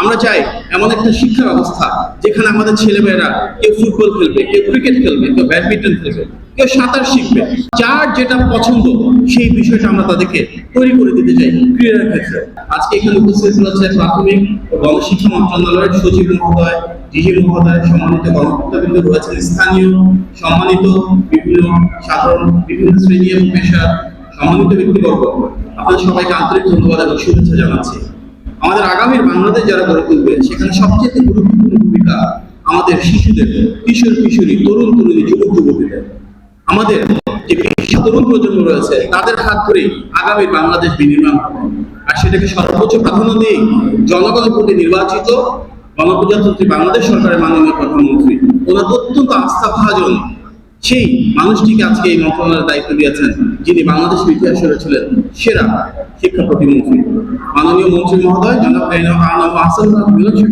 আমরা চাই এমন একটা শিক্ষা ব্যবস্থা যেখানে আমাদের ছেলেমেয়েরা কেউ ফুটবল খেলবে, কেউ ক্রিকেট খেলবে, কেউ ব্যাডমিন্টন খেলবে, কেউ সাঁতার শিখবে, যার যেটা পছন্দ সেই বিষয়টা আমরা তাদেরকে তৈরি করে দিতে চাই ক্রীড়ার ক্ষেত্রে। আজকে এখানে উপস্থিত রয়েছে প্রাথমিক ও গণশিক্ষা মন্ত্রণালয়ের সচিব মহোদয়, ডিজি মহোদয়, সম্মানিত কর্মকর্তাবৃন্দ রয়েছেন, স্থানীয় সম্মানিত বিভিন্ন সাধারণ বিভিন্ন শ্রেণী এবং পেশার সম্মানিত ব্যক্তিবর্গ। আপনাদের সবাইকে আন্তরিক ধন্যবাদ এবং শুভেচ্ছা জানাচ্ছি। আমাদের আগামীর বাংলাদেশ যারা গড়ে তুলবে সেখানে সবচেয়ে গুরুত্বপূর্ণ ভূমিকা আমাদের শিশুদের, কিশোর কিশোরী, তরুণ তরুণী, যুবক যুবতীদের। আমাদের যে তরুণ প্রজন্ম রয়েছে তাদের হাত ধরে আগামীর বাংলাদেশ বিনির্মাণ হবে, আর সেটাকে সর্বোচ্চ প্রাধান্য দিয়ে জনগণের প্রতি নির্বাচিত গণপ্রজাতন্ত্রী বাংলাদেশ সরকারের মাননীয় প্রধানমন্ত্রী ওনার অত্যন্ত আস্থাভাজন সেই মানুষটিকে আজকে এই মন্ত্রণালয়ের দায়িত্ব দিয়েছেন, যিনি বাংলাদেশের ইতিহাসে ছিলেন সেরা শিক্ষা প্রতিমন্ত্রী মাননীয় মন্ত্রী মহোদয় জনাব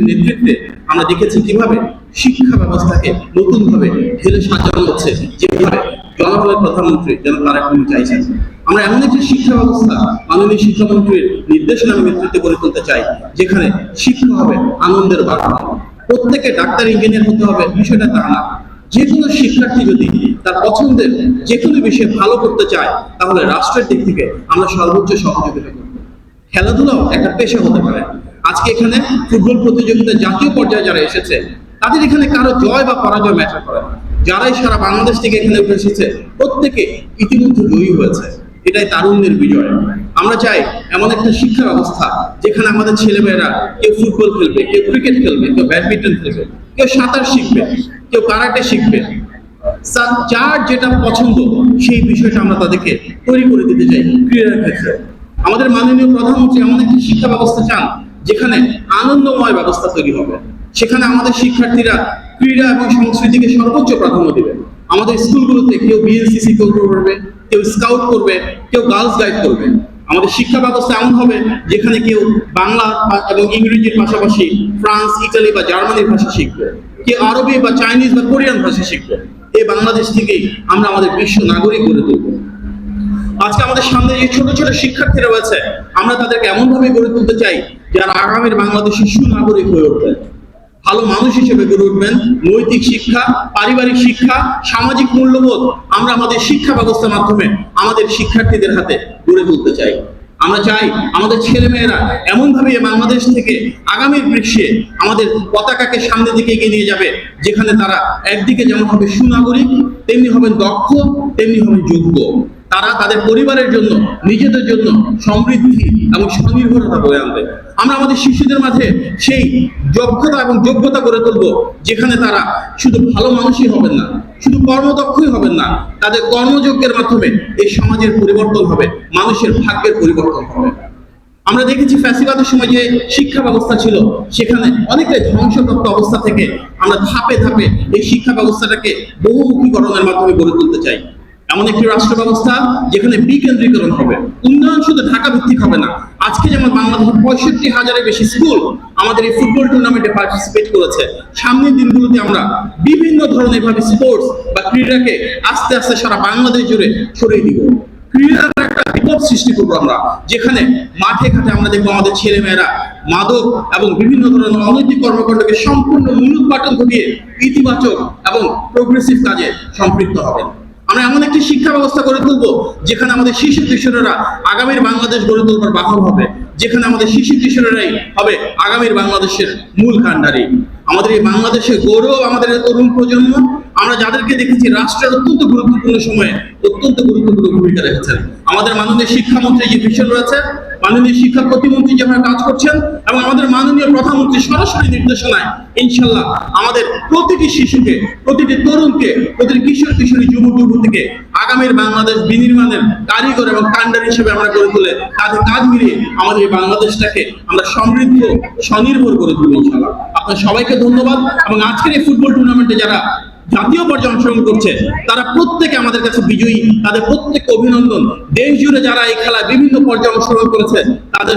নেতৃত্বে। আমরা দেখেছি কিভাবে শিক্ষা ব্যবস্থাকে নতুন ভাবে ঢেলে সাজানো হচ্ছে, যেভাবে জনগণের প্রধানমন্ত্রী যেন তারা কোনো চাইছেন। আমরা এমন একটি শিক্ষা ব্যবস্থা মাননীয় শিক্ষামন্ত্রীর নির্দেশনা নেতৃত্বে গড়ে তুলতে চাই যেখানে শিক্ষা হবে আনন্দের বাড়ানো। প্রত্যেকে ডাক্তার ইঞ্জিনিয়ার হতে হবে বিষয়টা তা না। যে কোনো শিক্ষার্থী যদি তার পছন্দের যে কোনো বিষয়ে ভালো করতে চায় তাহলে রাষ্ট্রের দিক থেকে আমরা সর্বোচ্চ সহযোগিতা করব। খেলাধুলাও একটা পেশা হতে পারে। আজকে এখানে ফুটবল প্রতিযোগিতা জাতীয় পর্যায়ে যারা এসেছে তাদের এখানে কারো জয় বা পরাজয় ম্যাটার করে না। যারাই সারা বাংলাদেশ থেকে এখানে উঠে এসেছে প্রত্যেকে ইতিমধ্যে জয়ী হয়েছে, এটাই তারুণ্যের বিজয়। আমরা চাই এমন একটা শিক্ষা ব্যবস্থা যেখানে আমাদের ছেলেমেয়েরা কেউ ফুটবল খেলবে, কেউ ক্রিকেট খেলবে, কেউ ব্যাডমিন্টন খেলবে, কেউ সাঁতার শিখবে, কেউ কারাটে শিখবে, যার যেটা পছন্দ সেই বিষয়টা আমরা তাদেরকে তৈরি করে দিতে চাই ক্রীড়ার ক্ষেত্রে। আমাদের মাননীয় প্রধানমন্ত্রী এমন একটি শিক্ষা ব্যবস্থা চান যেখানে আনন্দময় ব্যবস্থা তৈরি হবে, সেখানে আমাদের শিক্ষার্থীরা ক্রীড়া এবং সংস্কৃতিকে সর্বোচ্চ প্রাধান্য দেবে। আমাদের স্কুলগুলোতে কেউ বিএনসিসি করবে, কেউ স্কাউট করবে, কেউ গার্লস গাইড করবে। আমাদের শিক্ষা ব্যবস্থা এমন হবে যেখানে কেউ বাংলা এবং ইংরেজির পাশাপাশি ফ্রান্স, ইতালি বা জার্মানির ভাষা শিখবে, কেউ আরবি বা চাইনিজ বা কোরিয়ান ভাষা শিখবে। এই বাংলাদেশ থেকেই আমরা আমাদের বিশ্ব নাগরিক গড়ে তুলব। আজকে আমাদের সামনে যে ছোট ছোট শিক্ষার্থীরা রয়েছে আমরা তাদেরকে এমন ভাবে গড়ে তুলতে চাই যারা আগামীর বাংলাদেশের সুনাগরিক হয়ে উঠবেন, ভালো মানুষ হিসেবে গড়ে উঠবেন। নৈতিক শিক্ষা, পারিবারিক শিক্ষা, সামাজিক মূল্যবোধ আমরা আমাদের শিক্ষা ব্যবস্থার মাধ্যমে আমাদের শিক্ষার্থীদের হাতে গড়ে তুলতে চাই। আমরা চাই আমাদের ছেলেমেয়েরা এমন ভাবে বাংলাদেশ থেকে আগামীর বিশ্বে আমাদের পতাকাকে সামনের দিকে এগিয়ে নিয়ে যাবে যেখানে তারা একদিকে যেমন হবে সুনাগরিক, তেমনি হবেন দক্ষ, তেমনি হবেন যোগ্য। তারা তাদের পরিবারের জন্য, নিজেদের জন্য সমৃদ্ধি এবং স্বনির্ভরতা বয়ে আনবে। আমরা আমাদের শিশুদের মাঝে সেই দক্ষতা এবং যোগ্যতা গড়ে তুলবো যেখানে তারা শুধু ভালো মানুষই হবেন না, শুধু কর্মদক্ষই হবেন না, তাদের কর্মযজ্ঞের মাধ্যমে এই সমাজের পরিবর্তন হবে, মানুষের ভাগ্যের পরিবর্তন হবে। আমরা দেখেছি ফ্যাসিবাদের সময় যে শিক্ষা ব্যবস্থা ছিল সেখানে অনেকটাই ধ্বংসপ্রাপ্ত অবস্থা থেকে আমরা ধাপে ধাপে এই শিক্ষা ব্যবস্থাটাকে বহুমুখীকরণের মাধ্যমে গড়ে তুলতে চাই। এমন একটি রাষ্ট্র ব্যবস্থা যেখানে বিকেন্দ্রীকরণ হবে, উন্নয়ন শুধু ঢাকা ভিত্তিক হবে না। আজকে যেমন বাংলাদেশের 65,000-এর বেশি স্কুল আমাদের এই ফুটবল টুর্নামেন্টে পার্টিসিপেট করেছে। সামনের দিনগুলোতে আমরা বিভিন্ন ধরনের ভাবে স্পোর্টস বা ক্রীড়াকে আস্তে আস্তে সারা বাংলাদেশ জুড়ে ছড়িয়ে দিব। ক্রীড়ার একটা বিপ্লব সৃষ্টি করবো আমরা, যেখানে মাঠে ঘাটে আমরা দেখবো আমাদের ছেলেমেয়েরা মাদক এবং বিভিন্ন ধরনের অনৈতিক কর্মকাণ্ডকে সম্পূর্ণ মূলোৎপাটন ঘটিয়ে ইতিবাচক এবং প্রোগ্রেসিভ কাজে সম্পৃক্ত হবেন। আমরা এমন একটি শিক্ষা ব্যবস্থা গড়ে তুলবো যেখানে আমাদের শিশু কিশোরেরা আগামীর বাংলাদেশ গড়ে তোলবার বাহন হবে, যেখানে আমাদের শিশু কিশোরেরাই হবে আগামীর বাংলাদেশের মূল কাণ্ডারি। আমাদের এই বাংলাদেশের গৌরব আমাদের তরুণ প্রজন্ম, আমরা যাদেরকে দেখেছি রাষ্ট্রের অত্যন্ত গুরুত্বপূর্ণ সময়ে অত্যন্ত গুরুত্বপূর্ণ ভূমিকা রেখেছেন। আমাদের মাননীয় শিক্ষামন্ত্রী যে ভিশন রয়েছে, মাননীয় শিক্ষা প্রতিমন্ত্রী যেভাবে কাজ করছেন এবং আমাদের মাননীয় প্রধানমন্ত্রী সরাসরি নির্দেশনায় ইনশাল্লাহ আমাদের প্রতিটি শিশুকে, প্রতিটি তরুণকে, প্রতিটি কিশোর কিশোরী, যুবক যুবতীকে আগামীর বাংলাদেশ বিনির্মাণের কারিগর এবং কাণ্ডার হিসেবে আমরা গড়ে তুলে তাদের কাজ মিলিয়ে আমাদের এই বাংলাদেশটাকে আমরা সমৃদ্ধ, স্বনির্ভর করে তুলব ইনশাল্লাহ। আপনার সবাইকে ধন্যবাদ। এবং আজকের এই ফুটবল টুর্নামেন্টে যারা জাতীয় পর্যায়ে অংশগ্রহণ করছে তারা প্রত্যেকে আমাদের কাছে বিজয়ী, তাদের প্রত্যেককে অভিনন্দন। দেশ জুড়ে যারা এই খেলায় বিভিন্ন পর্যায়ে অংশগ্রহণ করেছে তাদের